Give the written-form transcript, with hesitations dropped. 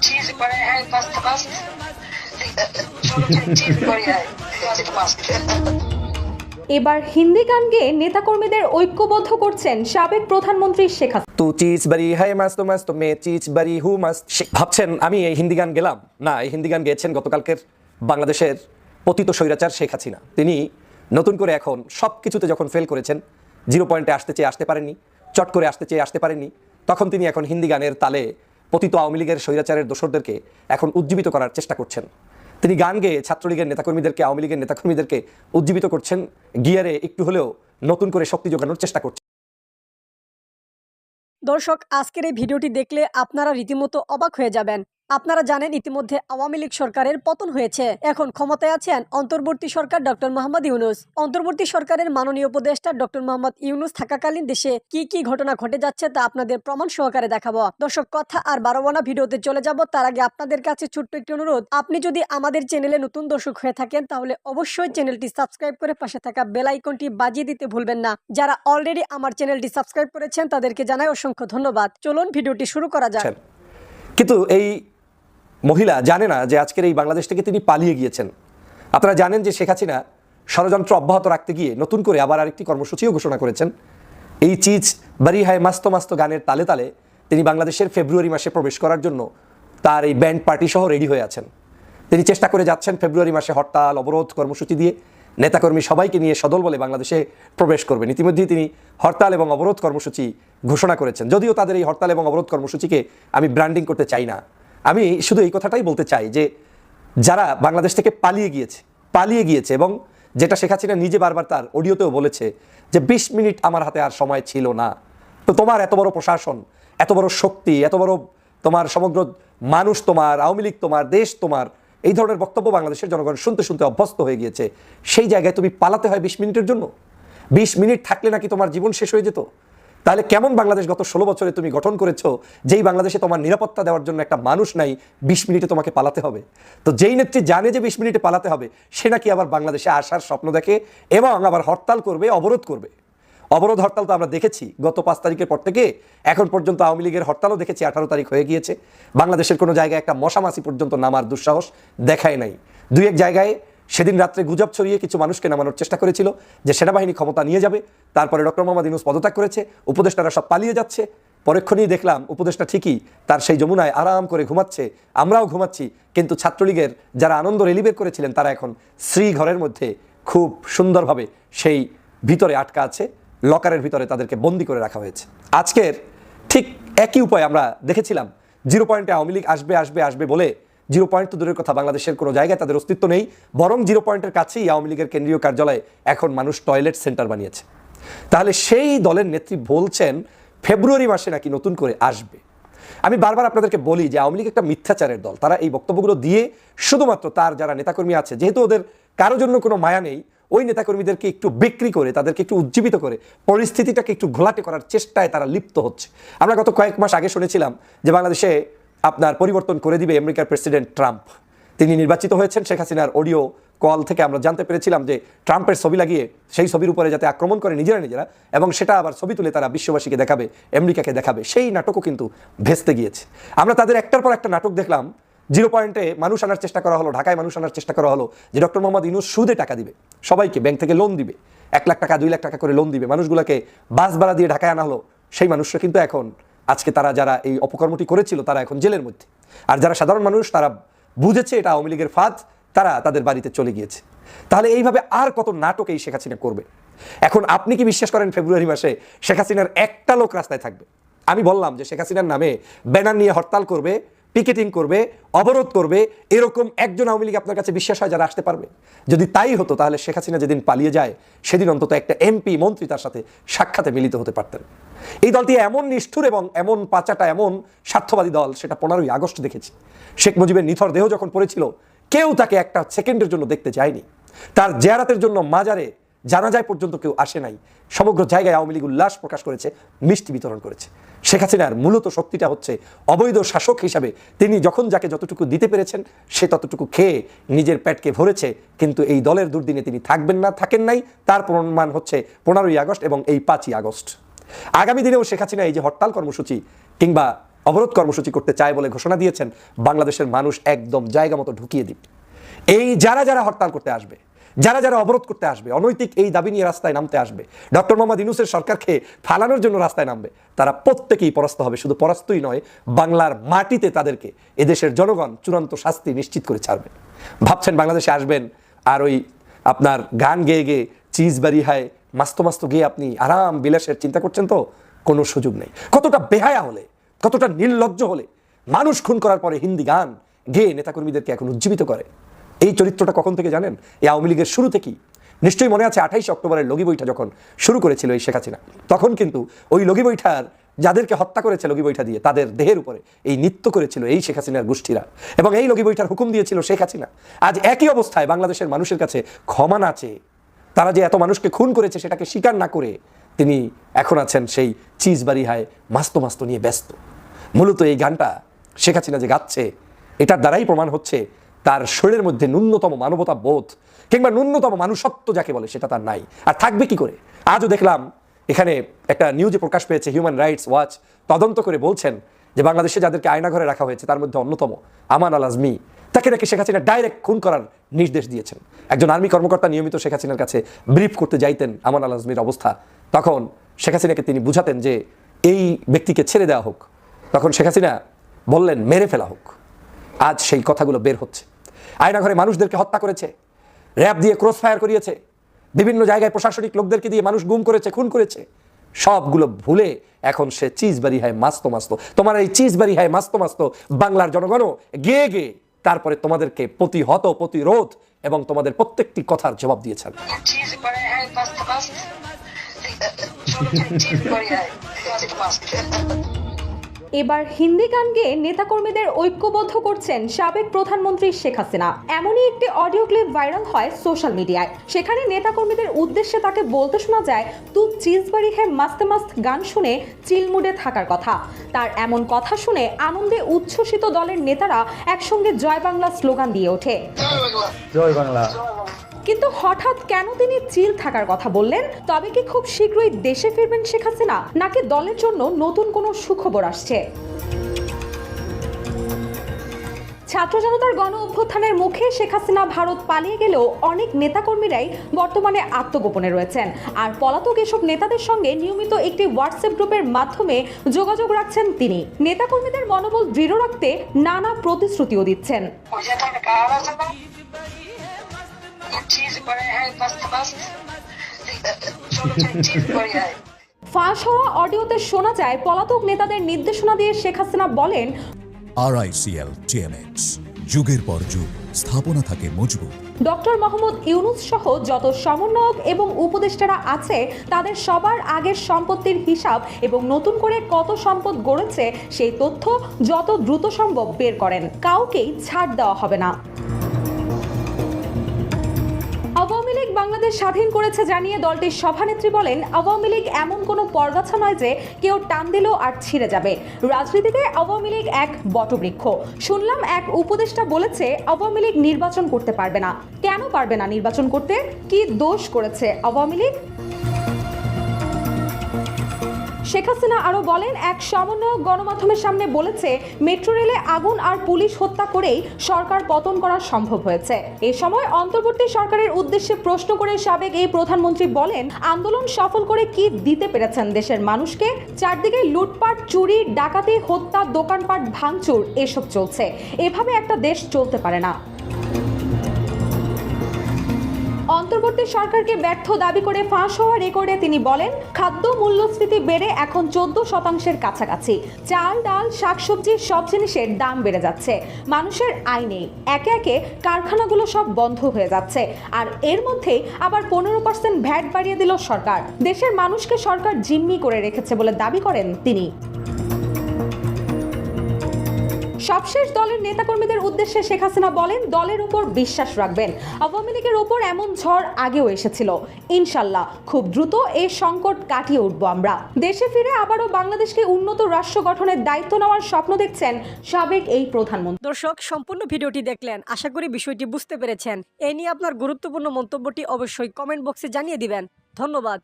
चीज बड़े हैं मस्त मस्त छोटे छोटे चीज बड़ी है मस्त मस्त। এবার হিন্দি গান গেয়ে নেতাকর্মীদের ঐক্যবদ্ধ করছেন সাবেক প্রধানমন্ত্রী শেখ হাসিনা। তু চিজ বাড়ি হায় মাস্ত মাস্ত মে চিজ বাড়ি হু মাস্ত। ভাবছেন আমি এই হিন্দি গান গেলাম না, এই হিন্দি গান গেয়েছেন গতকালকের বাংলাদেশের পতিত স্বৈরাচার শেখ হাসিনা। তিনি নতুন করে এখন সব কিছুতে যখন ফেল করেছেন, 0 পয়েন্টে আসতে চেয়ে আসতে পারেননি, চট করে আসতে চেয়ে আসতে পারেননি, তখন তিনি এখন হিন্দি গানের তালে পতিত আওয়ামী লীগের স্বৈরাচারের দোসরদেরকে এখন উজ্জীবিত করার চেষ্টা করছেন। তিনি গান গেয়ে ছাত্রলীগের নেতাকর্মীদেরকে, আওয়ামী লীগের নেতাকর্মীদেরকে উজ্জীবিত করছেন, গিয়ারে একটু হলেও নতুন করে শক্তি যোগানোর চেষ্টা করছেন। দর্শক, আজকের এই ভিডিওটি দেখলে আপনারা রীতিমতো অবাক হয়ে যাবেন। আপনারা জানেন ইতিমধ্যে আওয়ামী লীগ সরকারের পতন হয়েছে। এখন ক্ষমতায় আছেন অন্তর্বর্তী সরকার ডক্টর মোহাম্মদ ইউনূস। অন্তর্বর্তী সরকারের মাননীয় উপদেষ্টা ডক্টর মোহাম্মদ ইউনূস থাকাকালীন দেশে কি কি ঘটনা ঘটে যাচ্ছে তা আপনাদের প্রমাণ সহকারে দেখাবো। দর্শক, কথা আর বাড়াবো না, ভিডিওতে চলে যাব। তার আগে আপনাদের কাছে ছোট্ট একটি অনুরোধ, আপনি যদি আমাদের চ্যানেলে নতুন দর্শক হয়ে থাকেন তাহলে অবশ্যই চ্যানেলটি সাবস্ক্রাইব করে পাশে থাকা বেল আইকনটি বাজিয়ে দিতে ভুলবেন না। যারা অলরেডি আমার চ্যানেলটি সাবস্ক্রাইব করেছেন তাদেরকে জানাই অসংখ্য ধন্যবাদ। চলুন ভিডিওটি শুরু করা যাক। কিন্তু এই মহিলা জানে না যে আজকের এই বাংলাদেশ থেকে তিনি পালিয়ে গিয়েছেন। আপনারা জানেন যে শেখ হাসিনা ষড়যন্ত্র অব্যাহত রাখতে গিয়ে নতুন করে আবার আরেকটি কর্মসূচিও ঘোষণা করেছেন। এই চিজ বাড়ি হায় মাস্ত মাস্ত গানের তালে তালে তিনি বাংলাদেশের ফেব্রুয়ারি মাসে প্রবেশ করার জন্য তার এই ব্যান্ড পার্টি সহ রেডি হয়ে আছেন। তিনি চেষ্টা করে যাচ্ছেন ফেব্রুয়ারি মাসে হরতাল অবরোধ কর্মসূচি দিয়ে নেতাকর্মী সবাইকে নিয়ে সদল বলে বাংলাদেশে প্রবেশ করবেন। ইতিমধ্যেই তিনি হরতাল এবং অবরোধ কর্মসূচি ঘোষণা করেছেন। যদিও তাদের এই হরতাল এবং অবরোধ কর্মসূচিকে আমি ব্র্যান্ডিং করতে চাই না, আমি শুধু এই কথাটাই বলতে চাই যে যারা বাংলাদেশ থেকে পালিয়ে গিয়েছে এবং যেটা শেখ হাসিনা নিজে বারবার তার অডিওতেও বলেছে যে 20 মিনিট আমার হাতে আর সময় ছিল না। তো তোমার এত বড় প্রশাসন, এত বড় শক্তি, এত বড় তোমার সমগ্র মানুষ, তোমার আওয়ামী লীগ, তোমার দেশ, তোমার এই ধরনের বক্তব্য বাংলাদেশের জনগণ শুনতে শুনতে অভ্যস্ত হয়ে গিয়েছে। সেই জায়গায় তুমি পালাতে হয় 20 মিনিটের জন্য? 20 মিনিট থাকলে নাকি তোমার জীবন শেষ হয়ে যেত? তাহলে কেমন বাংলাদেশ গত 16 বছরে তুমি গঠন করেছো, যেই বাংলাদেশে তোমার নিরাপত্তা দেওয়ার জন্য একটা মানুষ নাই, 20 মিনিটে তোমাকে পালাতে হবে? তো যেই নেত্রী জানে যে 20 মিনিটে পালাতে হবে, সে নাকি আবার বাংলাদেশে আসার স্বপ্ন দেখে এবং আবার হরতাল করবে, অবরোধ করবে। অবরোধ হরতাল তো আমরা দেখেছি গত 5 তারিখের পর থেকে এখন পর্যন্ত। আওয়ামী লীগের হরতালও দেখেছি, 18 তারিখ হয়ে গিয়েছে। বাংলাদেশের কোনো জায়গায় একটা মশামাছি পর্যন্ত নামার দুঃসাহস দেখায় নাই। 2-1 জায়গায় সেদিন রাত্রে গুজব ছড়িয়ে কিছু মানুষকে নামানোর চেষ্টা করেছিল যে সেনাবাহিনী ক্ষমতা নিয়ে যাবে। তারপরে ডক্টর মোহাম্মদ ইউনূস পদত্যাগ করেছে, উপদেষ্টারা সব পালিয়ে যাচ্ছে। পরক্ষণেই দেখলাম উপদেষ্টা ঠিকই তার সেই যমুনায় আরাম করে ঘুমাচ্ছে, আমরাও ঘুমাচ্ছি। কিন্তু ছাত্রলীগের যারা আনন্দ রেলি বের করেছিলেন তারা এখন শ্রীঘরের মধ্যে খুব সুন্দরভাবে সেই ভিতরে আটকা আছে, লকারের ভিতরে তাদেরকে বন্দি করে রাখা হয়েছে। আজকের ঠিক একই উপায় আমরা দেখেছিলাম। 0 পয়েন্টে আওয়ামী লীগ আসবে বলে 0 পয়েন্ট তো দূরের কথা, বাংলাদেশের কোনো জায়গায় তাদের অস্তিত্ব নেই। বরং 0 পয়েন্টের কাছেই আওয়ামী লীগের কেন্দ্রীয় কার্যালয়ে এখন মানুষ টয়লেট সেন্টার বানিয়েছে। তাহলে সেই দলের নেত্রী বলছেন ফেব্রুয়ারি মাসে নাকি নতুন করে আসবে। আমি বারবার আপনাদেরকে বলি যে আওয়ামী লীগ একটা মিথ্যাচারের দল। তারা এই বক্তব্যগুলো দিয়ে শুধুমাত্র তার যারা নেতাকর্মী আছে, যেহেতু ওদের কারোর জন্য কোনো মায়া নেই, ওই নেতাকর্মীদেরকে একটু বিক্রি করে, তাদেরকে একটু উজ্জীবিত করে পরিস্থিতিটাকে একটু ঘোলাটে করার চেষ্টায় তারা লিপ্ত হচ্ছে। আমরা গত কয়েক মাস আগে শুনেছিলাম যে বাংলাদেশে আপনার পরিবর্তন করে দিবে আমেরিকার প্রেসিডেন্ট ট্রাম্প। তিনি নির্বাচিত হয়েছেন। শেখ হাসিনার অডিও কল থেকে আমরা জানতে পেরেছিলাম যে ট্রাম্পের ছবি লাগিয়ে সেই ছবির উপরে যাতে আক্রমণ করে নিজেরা এবং সেটা আবার ছবি তুলে তারা বিশ্ববাসীকে দেখাবে, আমেরিকাকে দেখাবে, সেই নাটকও কিন্তু ভেস্তে গিয়েছে। আমরা তাদের একটার পর একটা নাটক দেখলাম। 0 পয়েন্টে মানুষ আনার চেষ্টা করা হলো, ঢাকায় মানুষ আনার চেষ্টা করা হলো যে ডক্টর মোহাম্মদ ইউনূস সুদে টাকা দিবে সবাইকে, ব্যাংক থেকে লোন দিবে, 1 লাখ টাকা 2 লাখ টাকা করে লোন দিবে। মানুষগুলোকে বাস ভাড়া দিয়ে ঢাকায় আনা হলো। সেই মানুষরা কিন্তু এখন আজকে তারা যারা এই অপকর্মটি করেছিল তারা এখন জেলের মধ্যে। আর যারা সাধারণ মানুষ তারা বুঝেছে এটা আওয়ামী লীগের ফাঁদ, তারা তাদের বাড়িতে চলে গিয়েছে। তাহলে এইভাবে আর কত নাটক এই শেখ হাসিনা করবে? এখন আপনি কি বিশ্বাস করেন ফেব্রুয়ারি মাসে শেখ হাসিনার একটা লোক রাস্তায় থাকবে? আমি বললাম যে শেখ হাসিনার নামে ব্যানার নিয়ে হরতাল করবে, পিকেটিং করবে, অবরোধ করবে, এরকম একজন আওয়ামী লীগ আপনার কাছে বিশ্বাস হয় যারা আসতে পারবে? যদি তাই হতো তাহলে শেখ হাসিনা যেদিন পালিয়ে যায় সেদিন অন্তত একটা এমপি মন্ত্রী তার সাথে সাক্ষাতে মিলিত হতে পারতেন। এই দলটি এমন নিষ্ঠুর এবং এমন পাচাটা, এমন স্বার্থবাদী দল, সেটা 15ই আগস্ট দেখেছি। শেখ মুজিবের নিথর দেহ যখন পড়েছিল কেউ তাকে একটা সেকেন্ডের জন্য দেখতে যায়নি। তার জিয়ারাতের জন্য মাজারে জানাজায় পর্যন্ত কেউ আসে নাই। সমগ্র জায়গায় আওয়ামী লীগ উল্লাস প্রকাশ করেছে, মিষ্টি বিতরণ করেছে। শেখ হাসিনার মূলত শক্তিটা হচ্ছে অবৈধ শাসক হিসাবে তিনি যখন যাকে যতটুকু দিতে পেরেছেন সে ততটুকু খেয়ে নিজের পেটকে ভরেছে। কিন্তু এই দলের দুর্দিনে তিনি থাকবেন না, থাকেন নাই। তার প্রমাণ হচ্ছে 15ই আগস্ট এবং এই 5ই আগস্ট। আগামী দিনেও শেখ হাসিনা এই যে হরতাল কর্মসূচি কিংবা অবরোধ কর্মসূচি করতে চায় বলে ঘোষণা দিয়েছেন, বাংলাদেশের মানুষ একদম জায়গা মতো ঢুকিয়ে দিবে। এই যারা যারা হরতাল করতে আসবে, যারা যারা অবরোধ করতে আসবে, অনৈতিক এই দাবি নিয়ে রাস্তায় নামতে আসবে, ডক্টর মোহাম্মদ ইউনূসের সরকারকে ফালানোর জন্য রাস্তায় নামবে, তারা প্রত্যেকেই পরাস্ত হবে। শুধু পরাস্তই নয়, বাংলার মাটিতে তাদেরকে এদেশের জনগণ চূড়ান্ত শাস্তি নিশ্চিত করে ছাড়বে। ভাবছেন বাংলাদেশে আসবেন আর ওই আপনার গান গেয়ে গেয়ে চিজ বাড়ি হায় মাস্ত মাস্ত গিয়ে আপনি আরাম বিলাসের চিন্তা করছেন? তো কোনো সুযোগ নেই। কতটা বেহায়া হলে, কতটা নির্লজ্জ হলে মানুষ খুন করার পরে হিন্দি গান গেয়ে নেতাকর্মীদেরকে এখন উজ্জীবিত করে। এই চরিত্রটা কখন থেকে জানেন? এই আওয়ামী লীগের শুরু থেকেই। নিশ্চয়ই মনে আছে 28 অক্টোবরের লগি বৈঠা যখন শুরু করেছিল এই শেখ হাসিনা, তখন কিন্তু ওই লগি বৈঠার যাদেরকে হত্যা করেছে লগি বৈঠা দিয়ে, তাদের দেহের উপরে এই নৃত্য করেছিল এই শেখ হাসিনার গোষ্ঠীরা, এবং এই লগি বৈঠার হুকুম দিয়েছিল শেখ হাসিনা। আজ একই অবস্থায় বাংলাদেশের মানুষের কাছে ক্ষমা না চেয়ে, তারা যে এত মানুষকে খুন করেছে সেটাকে স্বীকার না করে, তিনি এখন আছেন সেই চিজ বাড়ি হায় মাস্ত মাস্ত নিয়ে ব্যস্ত। মূলত এই গানটা শেখ হাসিনা যে গাচ্ছে, এটার দ্বারাই প্রমাণ হচ্ছে তার শরীরের মধ্যে ন্যূনতম মানবতা বোধ কিংবা ন্যূনতম মানুষত্ব যাকে বলে সেটা তার নাই। আর থাকবে কি করে? আজও দেখলাম এখানে একটা নিউজে প্রকাশ পেয়েছে, হিউম্যান রাইটস ওয়াচ তদন্ত করে বলছেন যে বাংলাদেশে যাদেরকে আয়নাঘরে রাখা হয়েছে তার মধ্যে অন্যতম আমান আল আজমি, তাকে নাকি শেখ হাসিনা ডাইরেক্ট খুন করার নির্দেশ দিয়েছেন। একজন আর্মি কর্মকর্তা নিয়মিত শেখ হাসিনার কাছে ব্রিফ করতে যাইতেন আমান আল আজমির অবস্থা, তখন শেখ হাসিনাকে তিনি বুঝাতেন যে এই ব্যক্তিকে ছেড়ে দেওয়া হোক, তখন শেখ হাসিনা বললেন মেরে ফেলা হোক। আজ সেই কথাগুলো বের হচ্ছে। আয়নাঘরে মানুষদেরকে হত্যা করেছে, র্যাব দিয়ে ক্রস ফায়ার করিয়েছে, বিভিন্ন জায়গায় প্রশাসনিক লোকদেরকে দিয়ে মানুষ গুম করেছে, খুন করেছে। সবগুলো ভুলে এখন সে চিজ বাড়ি হায় মাস্ত মাস্ত। তোমার এই চিজ বাড়ি হায় মাস্ত মাস্ত বাংলার জনগণও গেয়ে গেয়ে তারপরে তোমাদেরকে প্রতিহত প্রতিরোধ এবং তোমাদের প্রত্যেকটি কথার জবাব দিয়েছেন। চিজ বাড়ি হায় মাস্ত মাস্ত, চিজ বাড়ি হায় মাস্ত মাস্ত। এবার হিন্দি গান গেয়ে নেতাকর্মীদের ঐক্যবদ্ধ করছেন সাবেক প্রধানমন্ত্রী শেখ হাসিনা। এমনই একটি অডিও ক্লিপ ভাইরাল হয় সোশ্যাল মিডিয়ায়। সেখানে নেতাকর্মীদের উদ্দেশ্যে তাকে বলতে শোনা যায়, তু চিজ বাড়ি হ্যাঁ মাস্তে মাস্ত গান শুনে চিল মুডে থাকার কথা। তার এমন কথা শুনে আনন্দে উচ্ছ্বসিত দলের নেতারা একসঙ্গে জয় বাংলা স্লোগান দিয়ে ওঠে। জয় বাংলা। কিন্তু হঠাৎ কেন তিনি চিল থাকার কথা বললেন? তবে কি খুব শীঘ্রই দেশে ফিরবেন শেখ হাসিনা, নাকি দলের জন্য নতুন কোনো সুখবর আসছে? ছাত্র জনতার গণ অভ্যুত্থানের মুখে শেখ হাসিনা ভারত পালিয়ে গেলেও অনেক নেতাকর্মীরাই বর্তমানে আত্মগোপনে রয়েছেন। আর পলাতক এসব নেতাদের সঙ্গে নিয়মিত একটি হোয়াটসঅ্যাপ গ্রুপের মাধ্যমে যোগাযোগ রাখছেন তিনি। নেতাকর্মীদের মনোবল দৃঢ় রাখতে নানা প্রতিশ্রুতিও দিচ্ছেন। ফাঁস হওয়া অডিওতে শোনা যায় পলাতক নেতাদের নির্দেশনা দিয়ে শেখ হাসিনা বলেন, RICL TMX, যুগের পর যুগ স্থাপনা থাকে মজবুত। ডক্টর মোহাম্মদ ইউনূস সহ যত সমন্বয়ক এবং উপদেষ্টারা আছে তাদের সবার আগের সম্পত্তির হিসাব এবং নতুন করে কত সম্পদ গড়েছে সেই তথ্য যত দ্রুত সম্ভব বের করেন। কাউকেই ছাড় দেওয়া হবে না। আওয়ামী লীগ বাংলাদেশ স্বাধীন করেছে জানিয়ে দলটির সভানেত্রী বলেন, আওয়ামী লীগ এমন কোনো পরগাছা নয় যে কেউ টান দিলেও আর ছিঁড়ে যাবে। রাজনীতিতে আওয়ামী লীগ এক বটবৃক্ষ। শুনলাম এক উপদেষ্টা বলেছে আওয়ামী লীগ নির্বাচন করতে পারবে না। কেন পারবে না নির্বাচন করতে? কি দোষ করেছে আওয়ামী লীগ? শেখ হাসিনা আরো বলেন, এক সমন্বয়ক গণমাধ্যমের সামনে বলেছে মেট্রো রেলে আগুন আর পুলিশ হত্যা করেই সরকার পতন করা সম্ভব হয়েছে। এ সময় অন্তর্বর্তী সরকারের উদ্দেশ্যে প্রশ্ন করে সাবেক এই প্রধানমন্ত্রী বলেন, আন্দোলন সফল করে কি দিতে পেরেছেন দেশের মানুষকে? চারদিকে লুটপাট, চুরি, ডাকাতি, হত্যা, দোকানপাট ভাঙচুর এসব চলছে। এভাবে একটা দেশ চলতে পারে না। অন্তর্বর্তী সরকারকে ব্যর্থ দাবি করে ফাঁস হওয়া রেকর্ডে তিনি বলেন, খাদ্য মূল্যস্ফীতি বেড়ে এখন 14% কাছাকাছি। চাল, ডাল, শাকসবজি সব জিনিসের দাম বেড়ে যাচ্ছে। মানুষের আয় নেই। একে একে কারখানাগুলো সব বন্ধ হয়ে যাচ্ছে। আর এর মধ্যে আবার 15% ভ্যাট বাড়িয়ে দিল সরকার। দেশের মানুষকে সরকার জিম্মি করে রেখেছে বলে দাবি করেন তিনি। সবশেষ দলের নেতাকর্মীদের উদ্দেশ্যে শেখ হাসিনা বলেন, দলের উপর বিশ্বাস রাখবেন। আওয়ামী লীগের উপর এমন ঝড় আগেও এসেছিল। ইনশাল্লাহ খুব দ্রুত এই সংকট কাটিয়ে উঠবো আমরা। দেশে ফিরে আবারও বাংলাদেশকে উন্নত রাষ্ট্র গঠনের দায়িত্ব নেওয়ার স্বপ্ন দেখছেন সাবেক এই প্রধানমন্ত্রী। দর্শক, সম্পূর্ণ ভিডিওটি দেখলেন। আশা করি বিষয়টি বুঝতে পেরেছেন। এ নিয়ে আপনার গুরুত্বপূর্ণ মন্তব্যটি অবশ্যই কমেন্ট বক্সে জানিয়ে দিবেন। ধন্যবাদ।